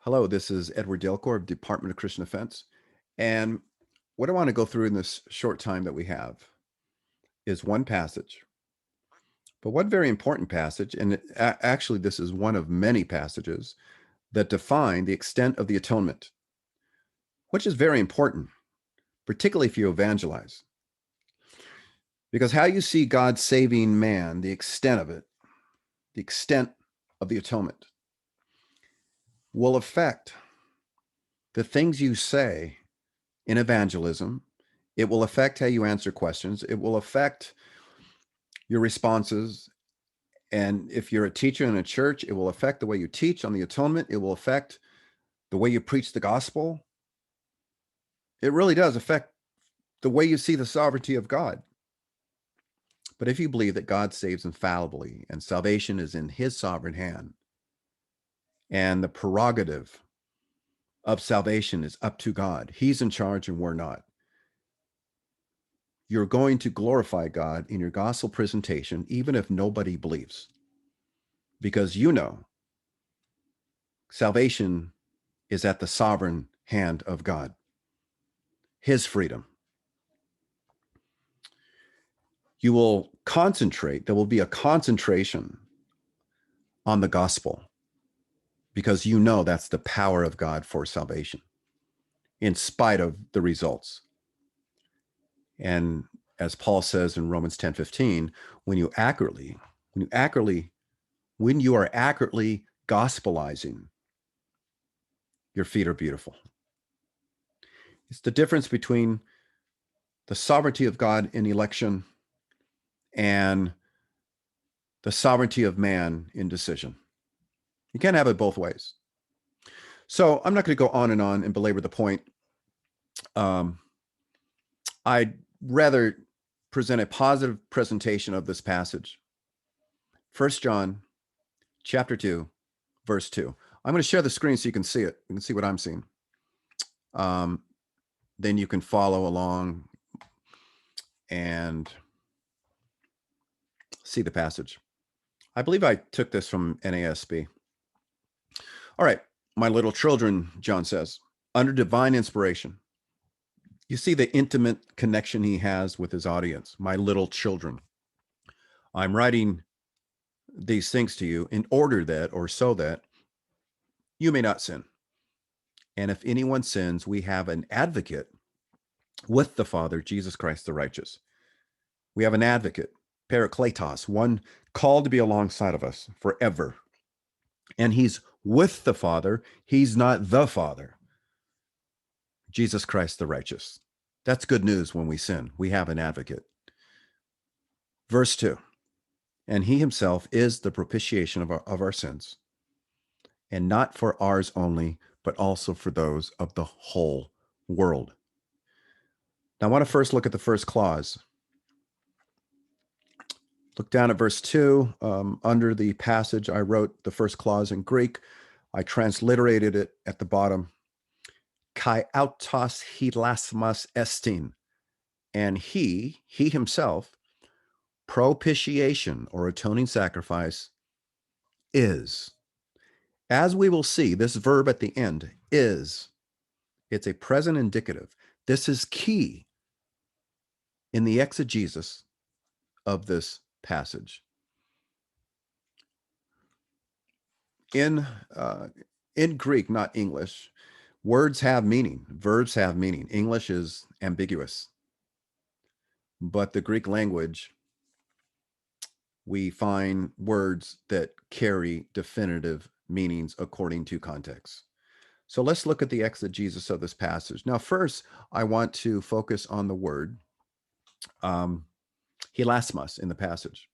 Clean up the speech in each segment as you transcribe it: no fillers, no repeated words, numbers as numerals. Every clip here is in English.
Hello, this is Edward Dalcour of Department of Christian Defense. And what I want to go through in this short time that we have is one passage, but one very important passage. And actually, this is one of many passages that define the extent of the atonement, which is very important, particularly if you evangelize. Because how you see God saving man, the extent of it, the extent of the atonement, will affect the things you say in evangelism. It will affect how you answer questions. It will affect your responses. And if you're a teacher in a church, it will affect the way you teach on the atonement. It will affect the way you preach the gospel. It really does affect the way you see the sovereignty of God. But if you believe that God saves infallibly and salvation is in his sovereign hand, and the prerogative of salvation is up to God, he's in charge and we're not, you're going to glorify God in your gospel presentation, even if nobody believes, because you know salvation is at the sovereign hand of God, his freedom. You will concentrate, there will be a concentration on the gospel, because you know that's the power of God for salvation, in spite of the results. And as Paul says in Romans 10:15, when you are accurately gospelizing, your feet are beautiful. It's the difference between the sovereignty of God in election and the sovereignty of man in decision. You can't have it both ways. So I'm not going to go on and belabor the point. I'd rather present a positive presentation of this passage. 1 John chapter 2, verse 2. I'm going to share the screen so you can see it. You can see what I'm seeing. Then you can follow along and see the passage. I believe I took this from NASB. All right, my little children, John says, under divine inspiration. You see the intimate connection he has with his audience. My little children, I'm writing these things to you in order that, or so that, you may not sin. And if anyone sins, we have an advocate with the Father, Jesus Christ the righteous. We have an advocate, parakletos, one called to be alongside of us forever. And he's with the Father. He's not the Father. Jesus Christ the righteous. That's good news when we sin. We have an advocate. Verse 2, and he himself is the propitiation of our sins, and not for ours only, but also for those of the whole world. Now, I want to first look at the first clause. Look down at verse 2. Under the passage, I wrote the first clause in Greek. I transliterated it at the bottom. Kai autos hilasmos estin. And he himself, propitiation or atoning sacrifice, is. As we will see, this verb at the end, is. It's a present indicative. This is key in the exegesis of this passage. In Greek, not English, words have meaning, verbs have meaning. English is ambiguous. But the Greek language, we find words that carry definitive meanings according to context. So let's look at the exegesis of this passage. Now, first, I want to focus on the word hilasmos in the passage,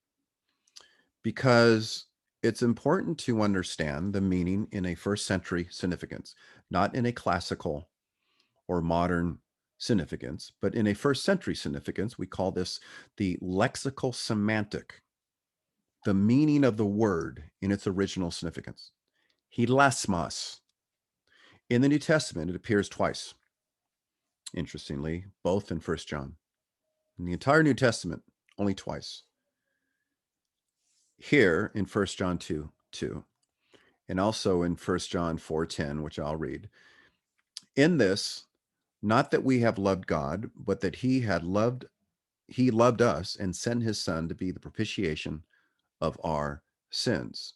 because it's important to understand the meaning in a first century significance, not in a classical or modern significance, but in a first century significance. We call this the lexical semantic, the meaning of the word in its original significance. Hilasmos. In the New Testament, it appears twice. Interestingly, both in 1 John. In the entire New Testament, only twice. Here in 1 John 2:2, and also in 1 John 4:10, which I'll read. In this, not that we have loved God, but that he loved us and sent his son to be the propitiation of our sins.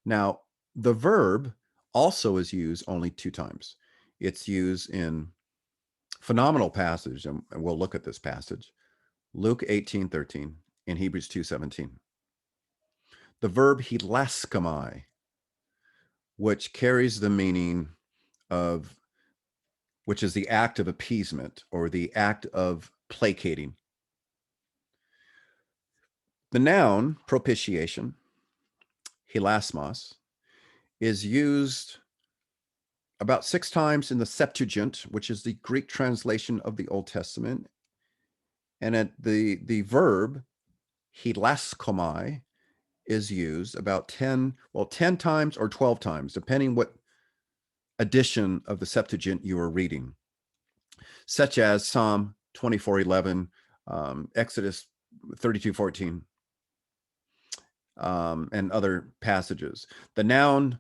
Now, the verb also is used only 2 times. It's used in phenomenal passage, and we'll look at this passage, Luke 18:13 and Hebrews 2:17. The verb hilasmos, which carries the meaning of, which is the act of appeasement or the act of placating. The noun propitiation, hilasmos, is used about 6 times in the Septuagint, which is the Greek translation of the Old Testament. And the verb hilaskomai is used about 10 times or 12 times, depending what edition of the Septuagint you are reading, such as Psalm 24:11, Exodus 32:14, and other passages. The noun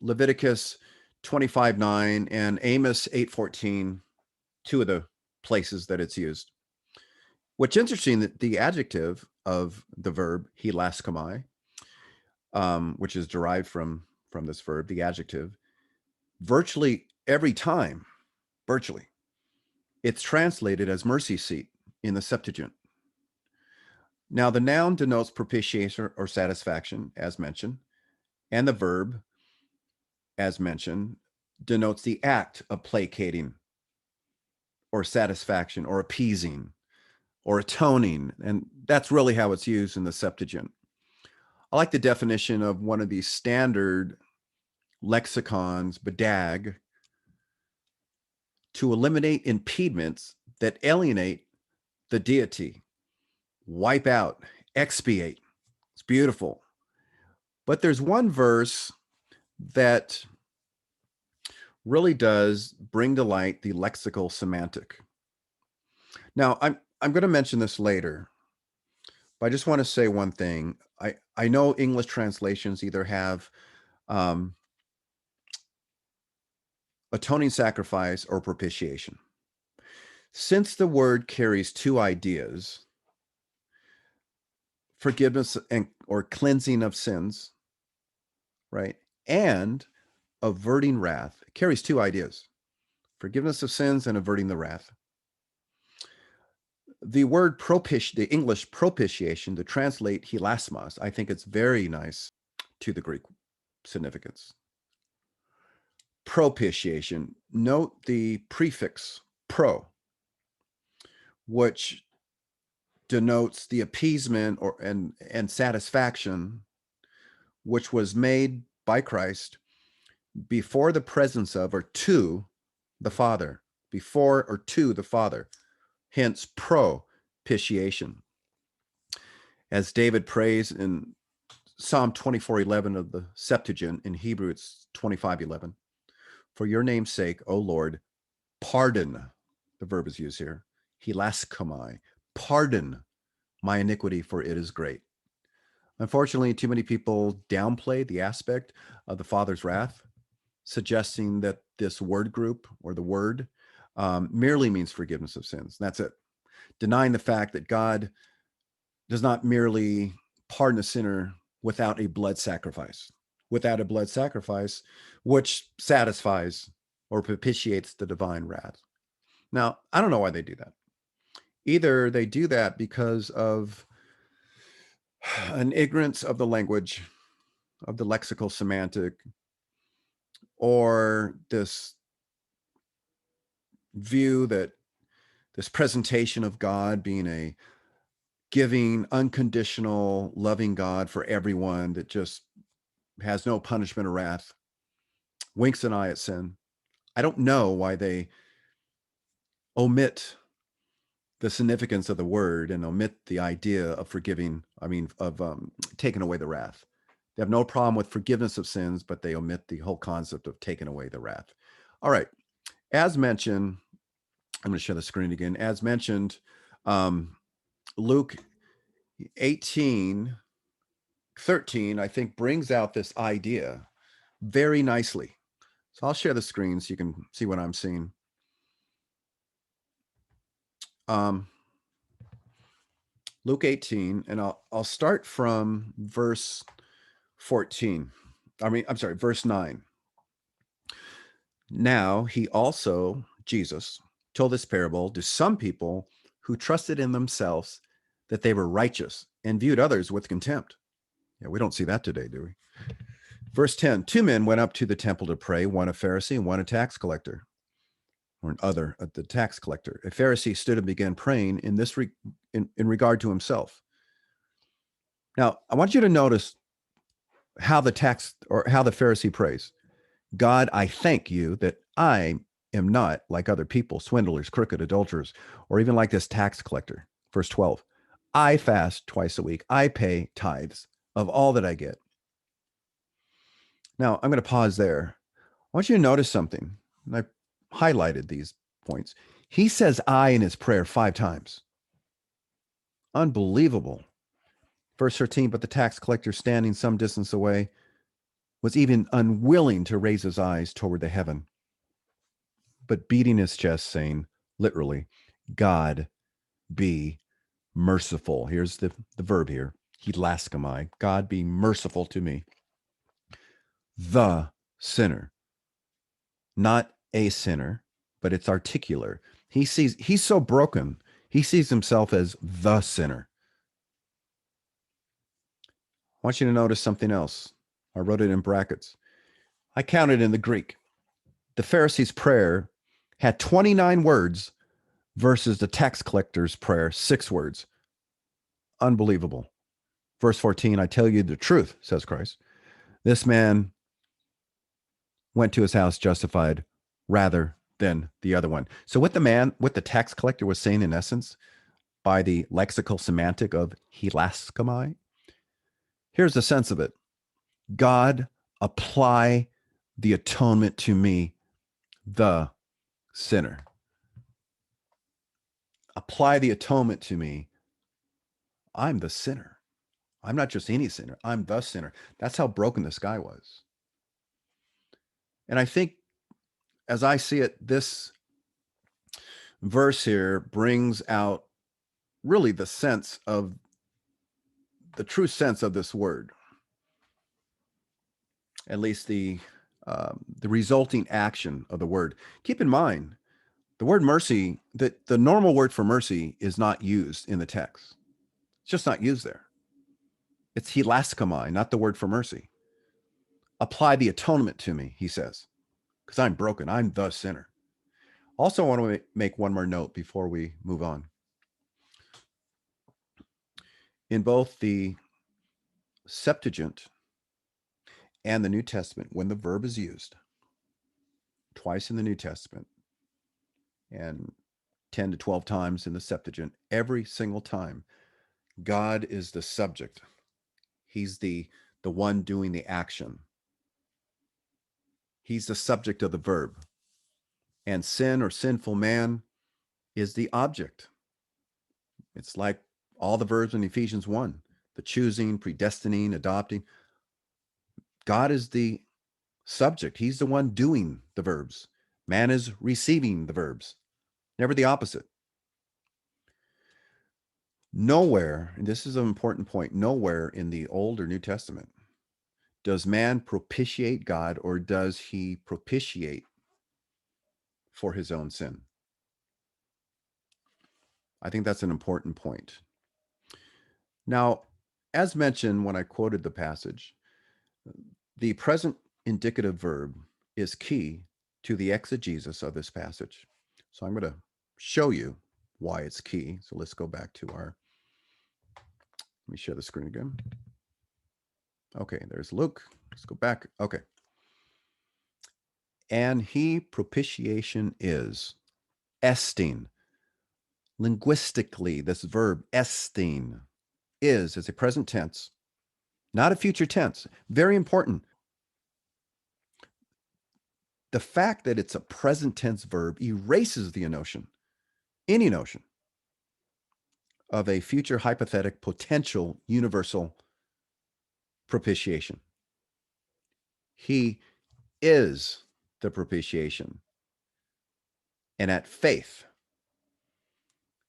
Leviticus 25:9 and Amos 8:14, 2 of the places that it's used. What's interesting, that the adjective of the verb hilaskomai, which is derived from this verb, the adjective, virtually every time, it's translated as mercy seat in the Septuagint. Now, the noun denotes propitiation or satisfaction, as mentioned, and the verb, as mentioned, denotes the act of placating or satisfaction or appeasing or atoning, and that's really how it's used in the Septuagint. I like the definition of one of these standard lexicons, BDAG, to eliminate impediments that alienate the deity, wipe out, expiate. It's beautiful. But there's one verse that really does bring to light the lexical semantic. Now, I'm going to mention this later, but I just want to say one thing. I know English translations either have atoning sacrifice or propitiation. Since the word carries 2 ideas, forgiveness or cleansing of sins, right, and averting wrath, it carries 2 ideas, forgiveness of sins and averting the wrath. The word the English propitiation, to translate hilasmos, I think it's very nice to the Greek significance. Propitiation, note the prefix pro, which denotes the appeasement and satisfaction which was made by Christ before the presence of or to the Father, before or to the Father. Hence, propitiation. As David prays in Psalm 24:11 of the Septuagint, in Hebrew it's 25:11. For your name's sake, O Lord, pardon, the verb is used here, hilaskomai, pardon my iniquity, for it is great. Unfortunately, too many people downplay the aspect of the Father's wrath, suggesting that this word group or the word merely means forgiveness of sins. That's it. Denying the fact that God does not merely pardon a sinner without a blood sacrifice, which satisfies or propitiates the divine wrath. Now, I don't know why they do that. Either they do that because of an ignorance of the language, of the lexical semantic, or this view that this presentation of God being a giving, unconditional, loving God for everyone that just has no punishment or wrath, winks an eye at sin. I don't know why they omit the significance of the word and omit the idea of taking away the wrath. They have no problem with forgiveness of sins, but they omit the whole concept of taking away the wrath. All right. As mentioned, I'm going to share the screen again. As mentioned, Luke 18:13, I think, brings out this idea very nicely. So I'll share the screen so you can see what I'm seeing. Luke 18, and I'll start from verse 14. Verse 9. Now he also, Jesus, told this parable to some people who trusted in themselves that they were righteous and viewed others with contempt. Yeah, we don't see that today, do we? Verse 10, 2 men went up to the temple to pray, one a Pharisee and one a tax collector, or the tax collector. A Pharisee stood and began praying in regard to himself. Now, I want you to notice how the Pharisee prays. God, I thank you that I am not like other people, swindlers, crooked, adulterers, or even like this tax collector. Verse 12, I fast twice a week. I pay tithes of all that I get. Now, I'm going to pause there. I want you to notice something. And I highlighted these points. He says I in his prayer 5 times. Unbelievable. Verse 13, but the tax collector standing some distance away was even unwilling to raise his eyes toward the heaven, but beating his chest, saying, literally, God be merciful. Here's the verb here, hilasmos. God be merciful to me, the sinner. Not a sinner, but it's articular. He's so broken, he sees himself as the sinner. I want you to notice something else. I wrote it in brackets. I counted in the Greek. The Pharisee's prayer had 29 words versus the tax collector's prayer, 6 words. Unbelievable. Verse 14, I tell you the truth, says Christ. This man went to his house justified rather than the other one. So what the tax collector was saying in essence, by the lexical semantic of hilasmos, here's the sense of it. God, apply the atonement to me, the sinner. Apply the atonement to me. I'm the sinner. I'm not just any sinner. I'm the sinner. That's how broken this guy was. And I think, as I see it, this verse here brings out really the true sense of this word. At least the resulting action of the word. Keep in mind, the word mercy, the normal word for mercy is not used in the text. It's just not used there. It's hilasmos, not the word for mercy. Apply the atonement to me, he says, because I'm broken. I'm the sinner. Also, I want to make one more note before we move on. In both the Septuagint and the New Testament, when the verb is used, twice in the New Testament and 10 to 12 times in the Septuagint, every single time, God is the subject. He's the one doing the action. He's the subject of the verb. And sin or sinful man is the object. It's like all the verbs in Ephesians 1, the choosing, predestining, adopting. God is the subject. He's the one doing the verbs. Man is receiving the verbs, never the opposite. Nowhere, and this is an important point, nowhere in the Old or New Testament does man propitiate God, or does he propitiate for his own sin. I think that's an important point. Now, as mentioned when I quoted the passage, the present indicative verb is key to the exegesis of this passage. So I'm going to show you why it's key. So let's go back to let me share the screen again. Okay, there's Luke. Let's go back. Okay. And he, propitiation is estin. Linguistically, this verb estin is a present tense, not a future tense. Very important. The fact that it's a present tense verb erases the notion, any notion, of a future hypothetic potential universal propitiation. He is the propitiation. And at faith,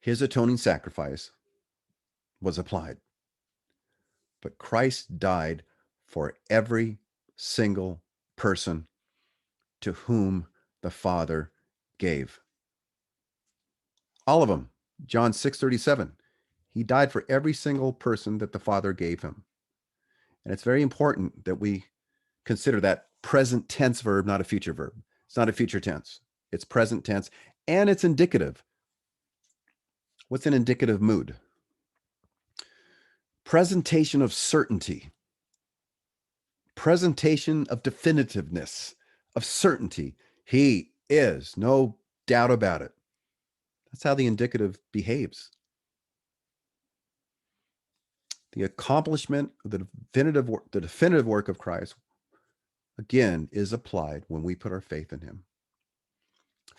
his atoning sacrifice was applied. But Christ died for every single person to whom the Father gave. All of them. John 6:37. He died for every single person that the Father gave him. And it's very important that we consider that present tense verb, not a future verb. It's not a future tense. It's present tense, and it's indicative. What's an indicative mood? Presentation of certainty. Presentation of definitiveness, of certainty. He is, no doubt about it. That's how the indicative behaves. The accomplishment of the definitive work of Christ, again, is applied when we put our faith in him.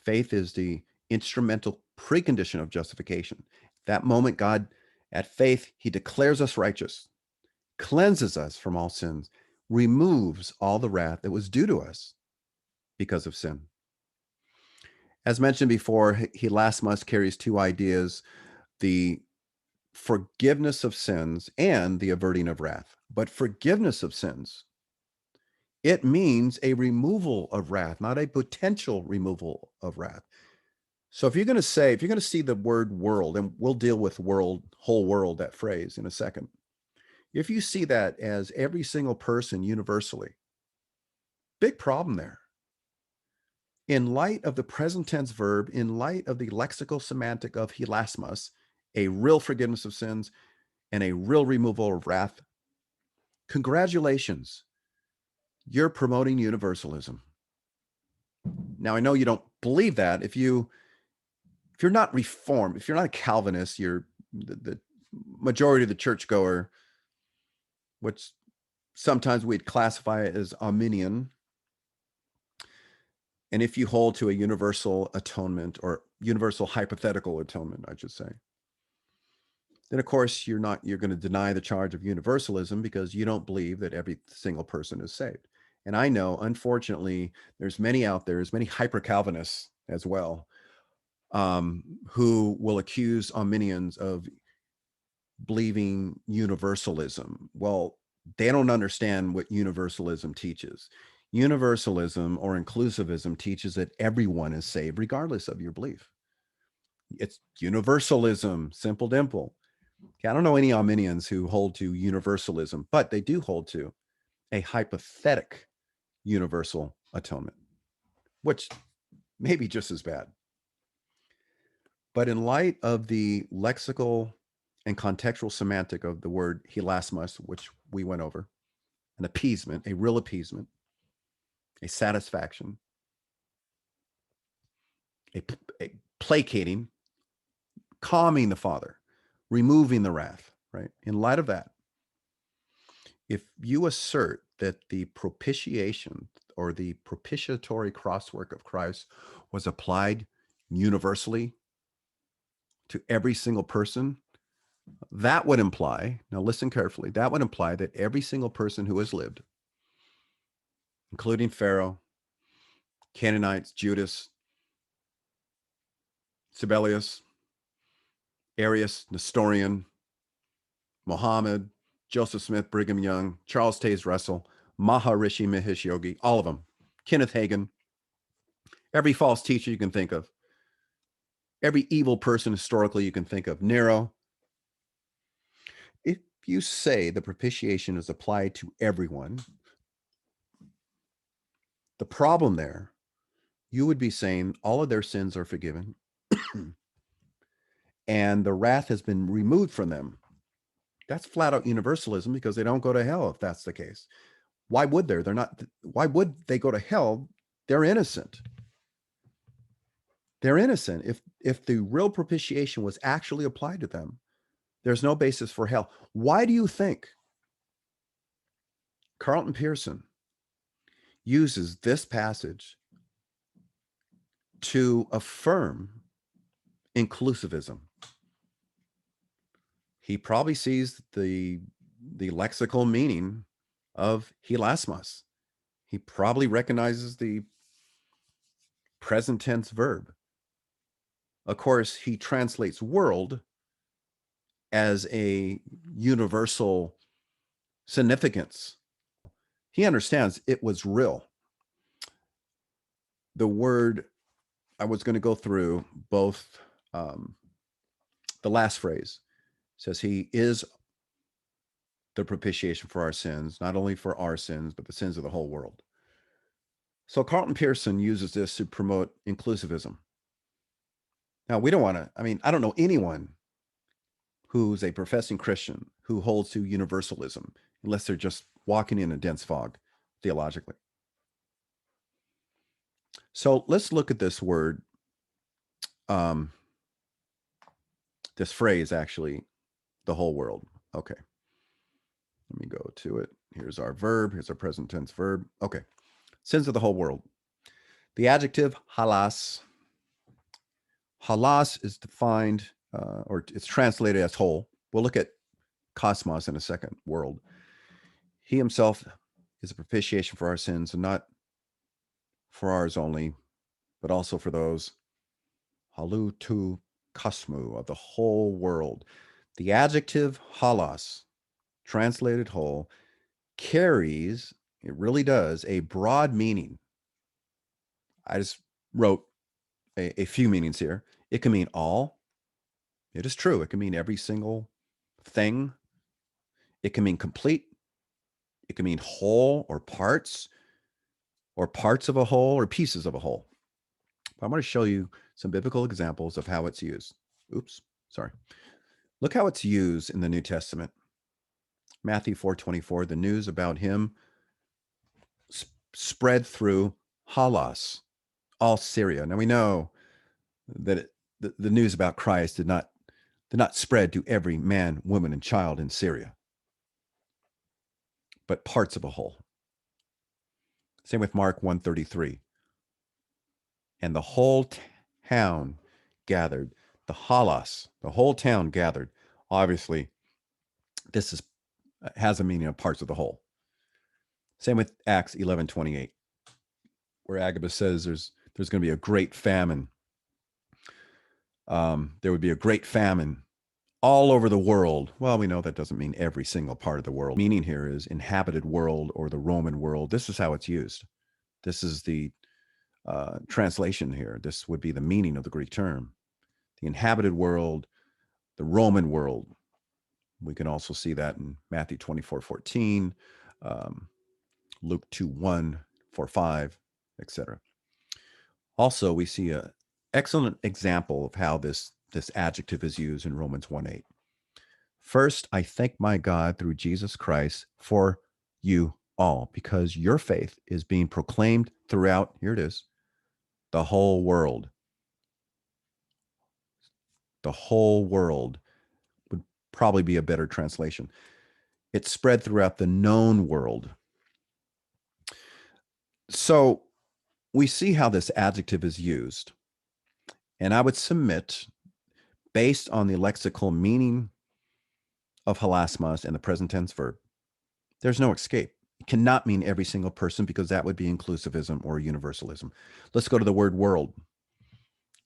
Faith is the instrumental precondition of justification. That moment, God, at faith, he declares us righteous, cleanses us from all sins, removes all the wrath that was due to us because of sin. As mentioned before, hilasmos carries two ideas: the forgiveness of sins and the averting of wrath. But forgiveness of sins, it means a removal of wrath, not a potential removal of wrath. So if you're going to see the word world, and we'll deal with world, whole world, that phrase in a second. If you see that as every single person universally, big problem there. In light of the present tense verb, in light of the lexical semantic of hilasmos, a real forgiveness of sins and a real removal of wrath, congratulations, you're promoting universalism. Now, I know you don't believe that. If you're not Reformed, if you're not a Calvinist, you're the majority of the churchgoer, which sometimes we'd classify as Arminian. And if you hold to a universal atonement, or universal hypothetical atonement, I should say, then of course you're going to deny the charge of universalism because you don't believe that every single person is saved. And I know, unfortunately, there's many out there, there's many hyper-Calvinists as well, who will accuse Arminians of believing universalism. Well, they don't understand what universalism teaches. Universalism or inclusivism teaches that everyone is saved regardless of your belief. It's universalism, simple dimple. Okay, I don't know any Arminians who hold to universalism, but they do hold to a hypothetical universal atonement, which may be just as bad. But in light of the lexical and contextual semantic of the word hilasmos, which we went over, an appeasement, a real appeasement, a satisfaction, a placating, calming the Father, removing the wrath, right? In light of that, if you assert that the propitiation or the propitiatory crosswork of Christ was applied universally to every single person, that would imply, now listen carefully, that would imply that every single person who has lived, including Pharaoh, Canaanites, Judas, Sibelius, Arius, Nestorian, Muhammad, Joseph Smith, Brigham Young, Charles Taze Russell, Maharishi Mahesh Yogi, all of them, Kenneth Hagin, every false teacher you can think of, every evil person historically you can think of, Nero. If you say the propitiation is applied to everyone, the problem there, you would be saying all of their sins are forgiven and the wrath has been removed from them. That's flat out universalism because they don't go to hell if that's the case. Why would there? Why would they go to hell? They're innocent. They're innocent. If the real propitiation was actually applied to them, there's no basis for hell. Why do you think Carlton Pearson uses this passage to affirm inclusivism? He probably sees the lexical meaning of hilasmos. He probably recognizes the present tense verb. Of course, he translates world as a universal significance. He understands it was real. The word, I was going to go through both. The last phrase says he is the propitiation for our sins, not only for our sins, but the sins of the whole world. So Carlton Pearson uses this to promote inclusivism. Now, we don't want to, I don't know anyone who's a professing Christian who holds to universalism, unless they're just walking in a dense fog theologically. So let's look at this word, this phrase, actually, the whole world. Okay. Let me go to it. Here's our verb. Here's our present tense verb. Okay. Sins of the whole world. The adjective hilas. Hilas is defined, or it's translated as whole. We'll look at cosmos in a second, world. He himself is a propitiation for our sins, and not for ours only, but also for those halu tu kosmu, of the whole world. The adjective halas, translated whole, carries, it really does, a broad meaning. I just wrote a few meanings here. It can mean all. It is true. It can mean every single thing. It can mean complete. It can mean whole or parts of a whole or pieces of a whole. I'm going to show you some biblical examples of how it's used. Oops, sorry. Look how it's used in the New Testament. Matthew 4:24, the news about him spread through Halas, all Syria. Now we know that the news about Christ did not spread to every man, woman, and child in Syria, but parts of a whole. Same with Mark 1:33. And the whole town gathered. The halas, the whole town gathered. Obviously, this has a meaning of parts of the whole. Same with Acts 11:28, where Agabus says there's going to be a great famine. There would be a great famine all over the world. Well, we know that doesn't mean every single part of the world. Meaning here is inhabited world or the Roman world. This is how it's used. This is the translation here. This would be the meaning of the Greek term. The inhabited world, the Roman world. We can also see that in Matthew 24:14, Luke 2:1, 4:5, etc. Also, we see an excellent example of how this adjective is used in Romans 1:8. First, I thank my God through Jesus Christ for you all, because your faith is being proclaimed throughout, here it is, the whole world. The whole world would probably be a better translation. It's spread throughout the known world. So we see how this adjective is used. And I would submit, based on the lexical meaning of hilasmos and the present tense verb, there's no escape. It cannot mean every single person, because that would be inclusivism or universalism. Let's go to the word world.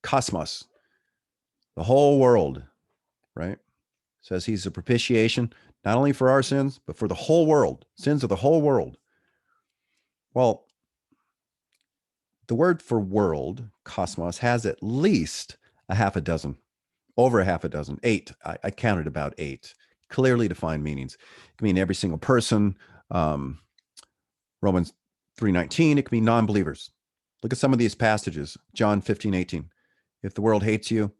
Cosmos, the whole world, right? Says he's a propitiation, not only for our sins, but for the whole world, sins of the whole world. Well, the word for world, cosmos, has at least a half a dozen, over a half a dozen, 8. I counted about 8 clearly defined meanings. It can mean every single person. Romans 3:19, it can be non-believers. Look at some of these passages. John 15:18. If the world hates you,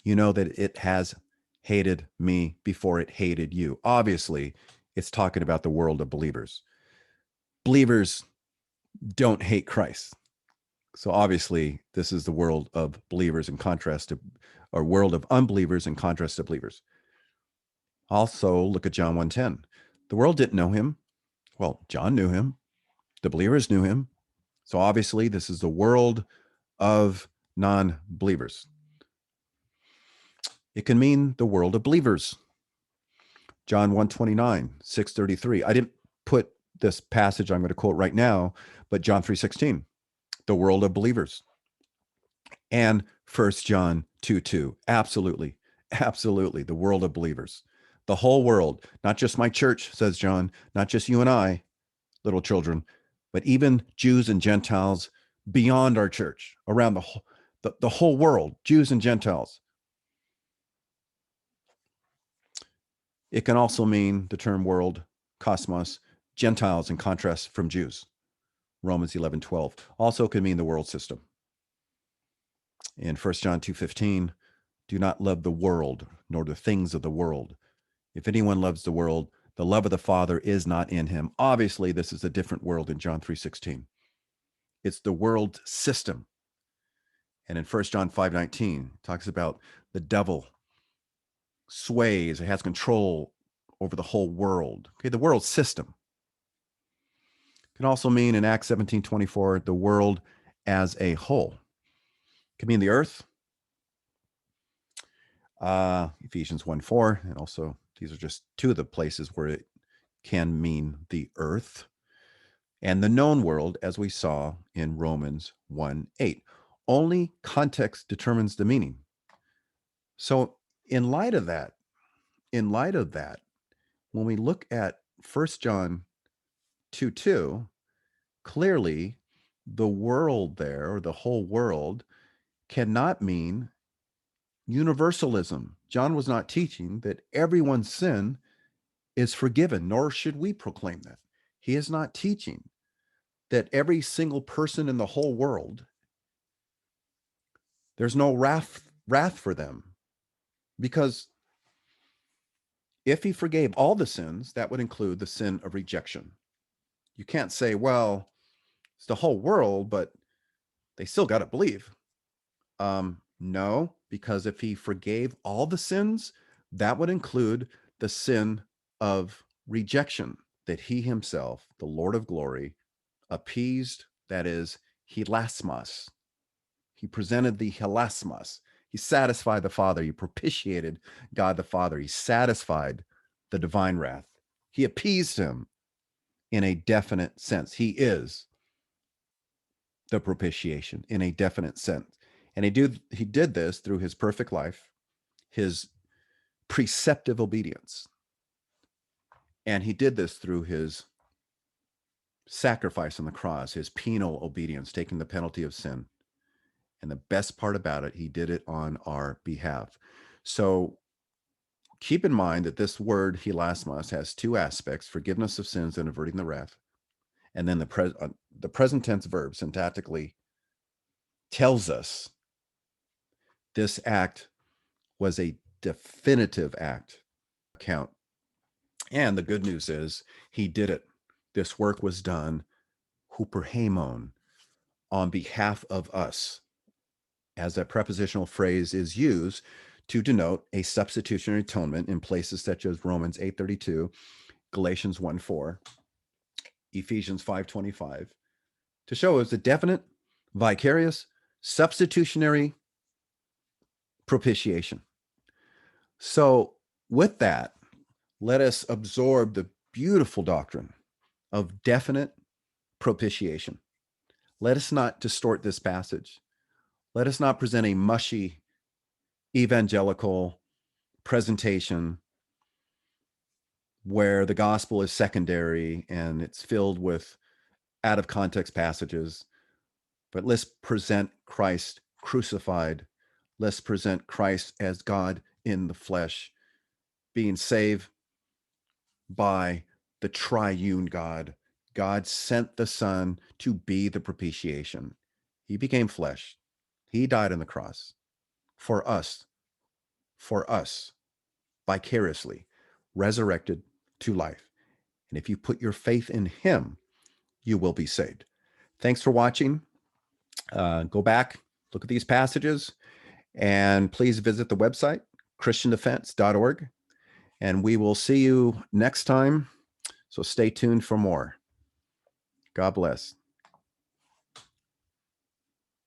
you know that it has hated me before it hated you. Obviously, it's talking about the world of believers. Believers don't hate Christ. So obviously, this is the world of believers in contrast to, or world of unbelievers in contrast to believers. Also, look at John 1:10. The world didn't know him. Well, John knew him. The believers knew him. So obviously, this is the world of non-believers. It can mean the world of believers. John 1:29, 6:33. I didn't put this passage I'm going to quote right now, but John 3:16, the world of believers. And 1 John 2:2, absolutely, absolutely, the world of believers. The whole world, not just my church, says John, not just you and I, little children, but even Jews and Gentiles beyond our church, around the whole world, Jews and Gentiles. It can also mean the term world, cosmos, Gentiles in contrast from Jews. Romans 11:12 also can mean the world system. In 1 John 2:15, do not love the world, nor the things of the world. If anyone loves the world, the love of the Father is not in him. Obviously, this is a different world in John 3:16. It's the world system. And in 1 John 5:19, it talks about the devil sways, it has control over the whole world. Okay, the world system. It can also mean in Acts 17:24, the world as a whole. It can mean the earth. Ephesians 1:4, and also these are just two of the places where it can mean the earth. And the known world, as we saw in Romans 1:8. Only context determines the meaning. So in light of that, when we look at 1 John 2:2, clearly the world there, or the whole world, cannot mean universalism. John was not teaching that everyone's sin is forgiven, nor should we proclaim that. He is not teaching that every single person in the whole world, there's no wrath for them. Because if he forgave all the sins, that would include the sin of rejection. You can't say, well, it's the whole world, but they still got to believe. No, because if he forgave all the sins, that would include the sin of rejection that he himself, the Lord of glory, appeased, that is, hilasmos. He presented the hilasmos. He satisfied the Father. He propitiated God the Father. He satisfied the divine wrath. He appeased him in a definite sense. He is the propitiation in a definite sense. And he did this through his perfect life, his preceptive obedience. And he did this through his sacrifice on the cross, his penal obedience, taking the penalty of sin. And the best part about it, he did it on our behalf. So keep in mind that this word hilasmos has two aspects: forgiveness of sins and averting the wrath. And then the present tense verb syntactically tells us this act was a definitive act. Count. And the good news is he did it. This work was done ὑπὲρ on behalf of us, as that prepositional phrase is used to denote a substitutionary atonement in places such as Romans 8:32, Galatians 1:4, Ephesians 5:25, to show us a definite, vicarious, substitutionary propitiation. So with that, let us absorb the beautiful doctrine of definite propitiation. Let us not distort this passage. Let us not present a mushy evangelical presentation where the gospel is secondary and it's filled with out of context passages. But let's present Christ crucified. Let's present Christ as God in the flesh, being saved by the triune God. God sent the Son to be the propitiation. He became flesh. He died on the cross for us, vicariously, resurrected to life. And if you put your faith in him, you will be saved. Thanks for watching. Go back, look at these passages, and please visit the website, christiandefense.org. And we will see you next time. So stay tuned for more. God bless.